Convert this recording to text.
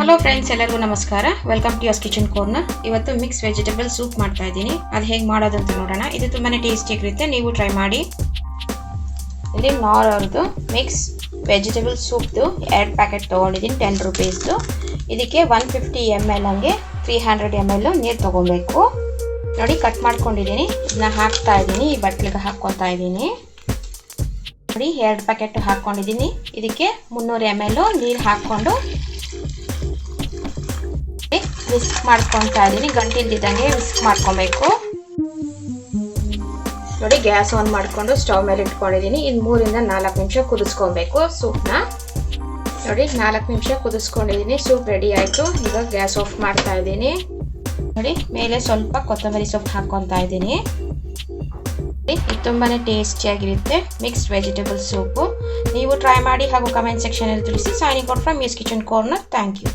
Hello friends, ಎಲ್ಲರಿಗೂ ನಮಸ್ಕಾರ. Welcome to your kitchen corner. ಇವತ್ತು ಮಿಕ್ಸ್ ವೆಜಿಟೇಬಲ್ ಸೂಪ್ ಮಾಡ್ತಾ ಇದ್ದೀನಿ. ಅದು ಹೇಗೆ ಮಾಡೋದು ಅಂತ ನೋಡೋಣ. ಇದು ತುಂಬಾನೇ ಟೇಸ್ಟಿಯಾಗಿರುತ್ತೆ, ನೀವು ಟ್ರೈ ಮಾಡಿ. ಇಲ್ಲಿ ನಾರ್ ಅವ್ರದ್ದು ಮಿಕ್ಸ್ ವೆಜಿಟೇಬಲ್ ಸೂಪ್ದು 2 ಪ್ಯಾಕೆಟ್ ತೊಗೊಂಡಿದ್ದೀನಿ, 10 ರೂಪೀಸ್ದು. ಇದಕ್ಕೆ 150 ml ಹಂಗೆ 300 ml ನೀರು ತೊಗೊಬೇಕು. ನೋಡಿ, ಕಟ್ ಮಾಡ್ಕೊಂಡಿದ್ದೀನಿ. ಇದನ್ನ ಹಾಕ್ತಾ ಇದ್ದೀನಿ, ಈ ಬಟ್ಲಿಗೆ ಹಾಕ್ಕೊತಾ ಇದ್ದೀನಿ. ನೋಡಿ, 2 ಪ್ಯಾಕೆಟ್ ಹಾಕ್ಕೊಂಡಿದ್ದೀನಿ. ಇದಕ್ಕೆ 300 ml ನೀರು ಹಾಕ್ಕೊಂಡು ವಿಸ್ಕ್ ಮಾಡ್ಕೊತಾ ಇದ್ದೀನಿ. ಗಂಟಿಲ್ದಿದ್ದಂಗೆ ವಿಸ್ಕ್ ಮಾಡ್ಕೊಬೇಕು. ನೋಡಿ, ಗ್ಯಾಸ್ ಆನ್ ಮಾಡಿಕೊಂಡು ಸ್ಟವ್ ಮೇಲೆ ಇಟ್ಕೊಂಡಿದ್ದೀನಿ. ಇನ್ನು 3 ಇಂದ 4 ನಿಮಿಷ ಕುದಿಸ್ಕೊಬೇಕು ಸೂಪ್ನ. ನೋಡಿ, 4 ನಿಮಿಷ ಕುದಿಸ್ಕೊಂಡಿದ್ದೀನಿ. ಸೂಪ್ ರೆಡಿ ಆಯಿತು. ಈಗ ಗ್ಯಾಸ್ ಆಫ್ ಮಾಡ್ತಾ ಇದ್ದೀನಿ. ನೋಡಿ, ಮೇಲೆ ಸ್ವಲ್ಪ ಕೊತ್ತಂಬರಿ ಸೊಪ್ಪು ಹಾಕ್ಕೊತಾ ಇದ್ದೀನಿ. ಇದು ತುಂಬಾನೇ ಟೇಸ್ಟಿಯಾಗಿರುತ್ತೆ ಮಿಕ್ಸ್ಡ್ ವೆಜಿಟೇಬಲ್ ಸೂಪು. ನೀವು ಟ್ರೈ ಮಾಡಿ ಹಾಗೂ ಕಮೆಂಟ್ ಸೆಕ್ಷನಲ್ಲಿ ತಿಳಿಸಿ. Signing out from your kitchen corner. Thank you.